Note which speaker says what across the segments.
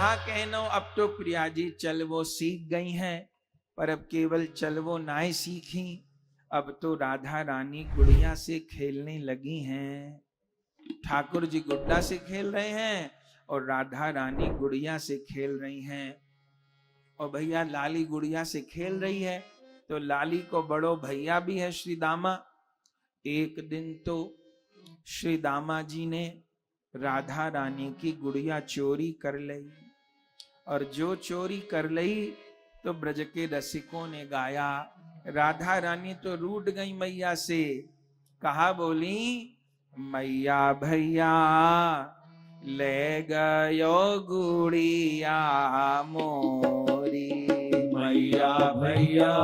Speaker 1: कहा कहनो अब तो प्रिया जी चल वो सीख गई हैं, पर अब केवल चल वो नाय सीखी, अब तो राधा रानी गुड़िया से खेलने लगी हैं। ठाकुर जी गुड्डा से खेल रहे हैं और राधा रानी गुड़िया से खेल रही हैं। और भैया लाली गुड़िया से खेल रही है तो लाली को बड़ो भैया भी है श्री दामा। एक दिन तो श्री दामा जी ने राधा रानी की गुड़िया चोरी कर ली, और जो चोरी कर ली तो ब्रज के रसिकों ने गाया। राधा रानी तो रूठ गई मैया से, कहा बोली मैया भैया ले गयो गुड़िया मोरी,
Speaker 2: मैया भैया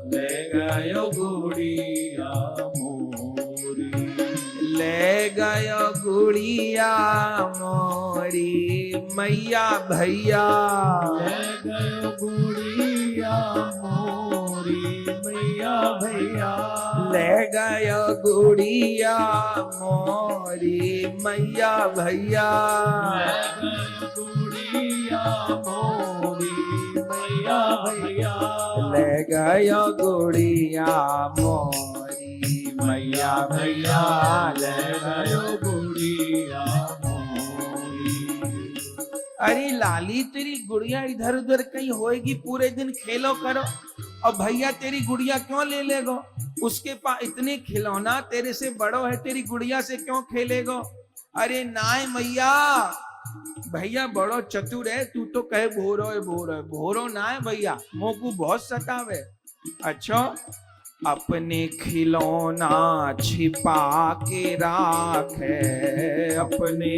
Speaker 2: ले गयो गुड़िया मोरी,
Speaker 1: ले गयो गुड़िया मोरी, मैया भैया
Speaker 2: ले गयो गुड़िया मोरी, मैया भैया
Speaker 1: ले गयो गुड़िया मोरी, मैया भैया
Speaker 2: ले गयो गुड़िया मोरी, मैया भैया
Speaker 1: ले गयो गुड़िया मोरी,
Speaker 2: मैया भैया ले गयो गुड़िया मोरी।
Speaker 1: अरे लाली तेरी गुड़िया इधर उधर कहीं होएगी, पूरे दिन खेलो करो, और भैया तेरी गुड़िया क्यों ले लेगो? उसके पास इतने खिलौना, तेरे से बड़ो है, तेरी गुड़िया से क्यों खेलेगो? अरे नाय मैया, भैया बड़ो चतुर है, तू तो कहे भोरो है भोरो है, भोरो ना है भैया, मोकू बहुत सतावे। अच्छा अपने खिलौना छिपा के राखे, अपने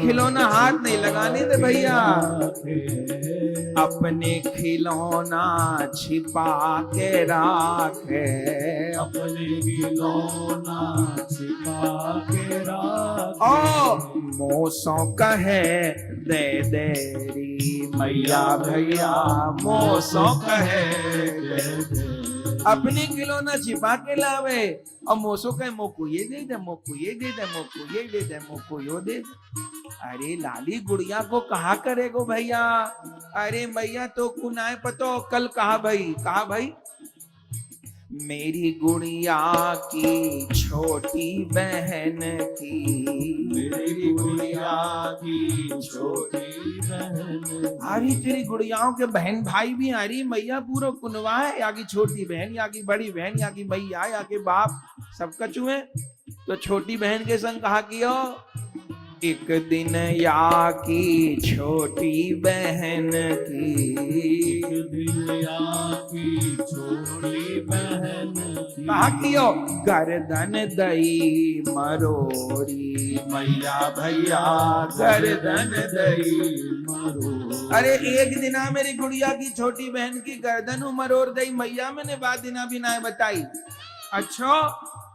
Speaker 1: खिलौना हाथ नहीं लगाने दे भैया, अपने खिलौना छिपा के राखे,
Speaker 2: अपने खिलौना छिपा के राखे,
Speaker 1: ओ मोसों कहे दे देरी, मैया भैया मोसों कहे दे दे। अपने खिलौना छिपा के लावे और मोसो कहे मोको ये दे दे, मोको ये दे दे, मोको ये दे दे, मोको यो दे दे। अरे लाली गुड़िया को कहा करेगो भैया? अरे मैया तो कुनाए पतो कल कहा भाई मेरी गुड़िया की छोटी बहन की,
Speaker 2: मेरी गुड़िया की छोटी बहन,
Speaker 1: अरे तेरी गुड़ियाओं के बहन भाई भी आ रही मैया, पूरा कुनवा है, या की छोटी बहन, या की बड़ी बहन, या की भैया, या के बाप, सब कछु है। तो छोटी बहन के संग कहा कियो, एक दिन या की छोटी बहन की,
Speaker 2: एक दिन या की छोटी बहन की,
Speaker 1: कहा कियो गर्दन दई मरोरी,
Speaker 2: मैया भैया गर्दन दई मरो।
Speaker 1: अरे एक दिना मेरी गुड़िया की छोटी बहन की गर्दन मरोर दई मैया, मैंने बात दिना भी ना बताई। अच्छा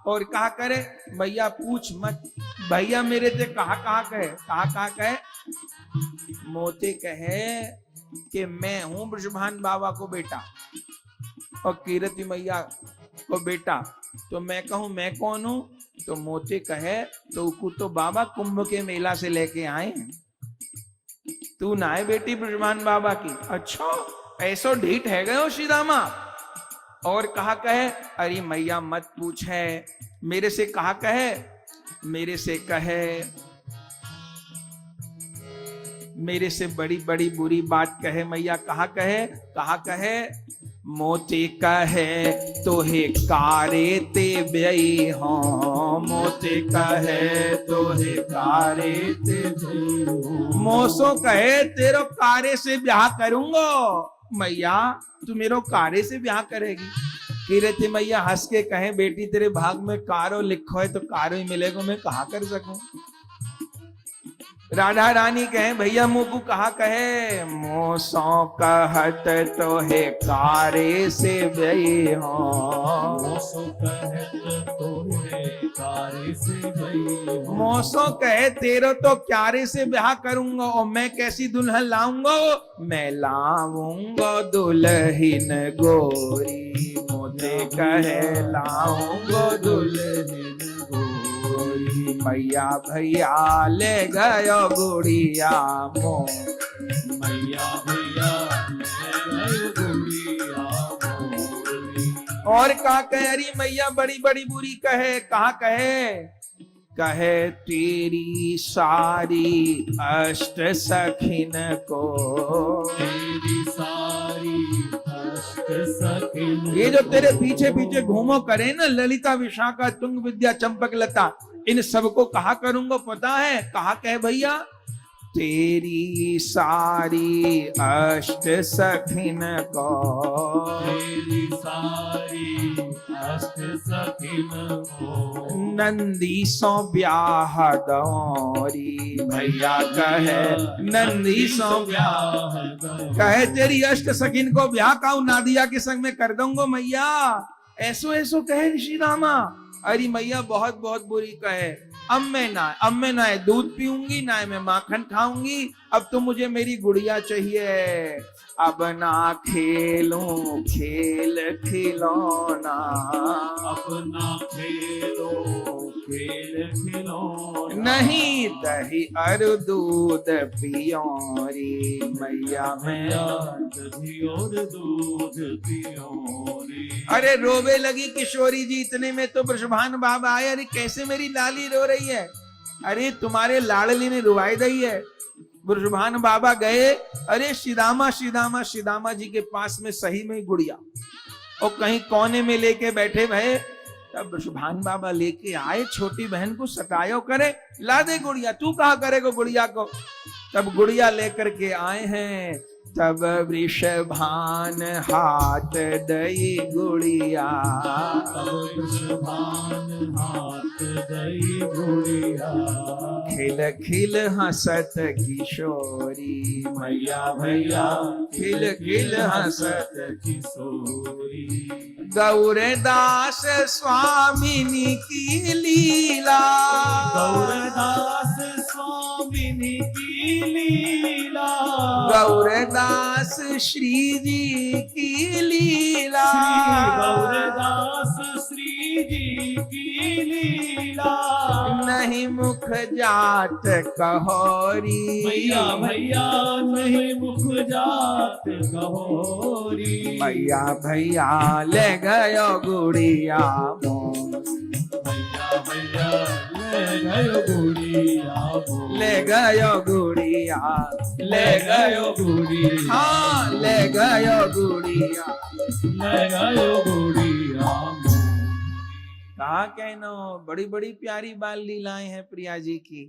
Speaker 1: और कहा करे भैया पूछ मत, भैया मेरे से कहा कहे मोते कहे कि मैं हूं ब्रजभान बाबा को बेटा और कीरति मैया को बेटा, तो मैं कहूं मैं कौन हूं? तो मोते कहे तो बाबा कुंभ के मेला से लेके आए हैं, तू ना है बेटी ब्रजभान बाबा की। अच्छा ऐसो ढीठ है गयो श्री रामा। और कहा कहे अरे मैया मत पूछे, मेरे से कहा कहे, मेरे से कहे मेरे से बड़ी बड़ी बुरी बात कहे मैया, कहा कहे मोते कहे तोहे कारे ते ब्याई हो, मोते कहे तोहे कारे ते ब्याई हो, मोसो कहे तेरो कारे से ब्याह करूंगा। मैया तू मेरो कारे से ब्याह करेगी? कीरति मैया हंस के कहे बेटी तेरे भाग में कारो लिखो है तो कारो ही मिलेगा, मैं कहा कर सकूं। राधा रानी कहे भैया मुकु कहा कहे मोसो कहत तो है कारे से ब्याही हो,
Speaker 2: मोसो कहत तो है कारे से ब्याही हो,
Speaker 1: मोसो कहे तेरो तो क्यारे से ब्याह करूंगा और मैं कैसी दुल्हन लाऊंगा? मैं लाऊंगा दुल्हन गोरी, मोते कहे लाऊंगा दुल्हन गोरी,
Speaker 2: मोरी।
Speaker 1: मैया भैया ले गयो गुड़िया मोर।
Speaker 2: मैया भैया ले गयो गुड़िया मोरी।
Speaker 1: और का कहे, अरे मैया बड़ी बड़ी बुरी कहे, कहा कहे, कहे तेरी सारी अष्ट सखिन को।
Speaker 2: तेरी सारी अष्ट सखिन,
Speaker 1: ये जो तेरे पीछे पीछे घूमो करे ना, ललिता विशाखा तुंग विद्या चंपक लता, इन सबको कहा करूंगा पता है, कहा कहे भैया, तेरी सारी अष्ट सखिन को।
Speaker 2: तेरी सारी अष्ट सखिन को।
Speaker 1: नंदी सो ब्याह दौरी, भैया कहे नंदी सो ब्याह, कहे तेरी अष्ट सखिन को ब्याह काऊ नादिया के संग में कर दूंगा मैया। ऐसो ऐसो कहे ऋषि रामा। अरे मैया बहुत बहुत बुरी कहे, अब मैं ना दूध पीऊंगी, ना मैं माखन खाऊंगी, अब तो मुझे मेरी गुड़िया चाहिए। अब ना खेलूं खेल खिलौना,
Speaker 2: अपना खेलो खेल खिलौना।
Speaker 1: नहीं दही और दूध पियोरी, मैया
Speaker 2: मैया
Speaker 1: मैं।
Speaker 2: दही और दूध पियोरी।
Speaker 1: अरे रोवे लगी किशोरी जी, इतने में तो वृषभान बाबा आए। अरे कैसे मेरी लाली रो रही है, अरे तुम्हारे लाडली ने रुवाई दी है। वृषभान बाबा गए, अरे श्रीदामा श्रीदामा श्रीदामा जी के पास में सही में गुड़िया, और कहीं कोने में लेके बैठे भय। तब वृषभान बाबा लेके आए, छोटी बहन को सतायो करे, ला दे गुड़िया, तू कहा करेगा गुड़िया को। तब गुड़िया लेकर के आए हैं, तब वृषभान हाथ दई गुड़िया।
Speaker 2: तब वृषभान हाथ दई गुड़िया।
Speaker 1: खिल खिल हंसत किशोरी, मैया भैया खिल खिल हंसत।
Speaker 2: किशोरी।
Speaker 1: गौरदास स्वामिनी की लीला,
Speaker 2: गौरदास स्वामिनी की लीला।
Speaker 1: गौरदास श्री जी की लीला।
Speaker 2: श्री गौरदास श्री जी की लीला।
Speaker 1: नहीं मुख जात कहोरी,
Speaker 2: मैया भैया नहीं मुख जात कहोरी।
Speaker 1: मैया भैया ले गयो गुड़िया मोर।
Speaker 2: मैया भैया ले गयो गुड़िया मोर।
Speaker 1: ले गयो गुड़िया,
Speaker 2: ले गयो गुड़िया।
Speaker 1: हाँ ले गयो गुड़िया।
Speaker 2: ले गयो गुड़िया मोर।
Speaker 1: कहा कहनो, बड़ी बड़ी प्यारी बाल लीलाएं हैं प्रिया जी की।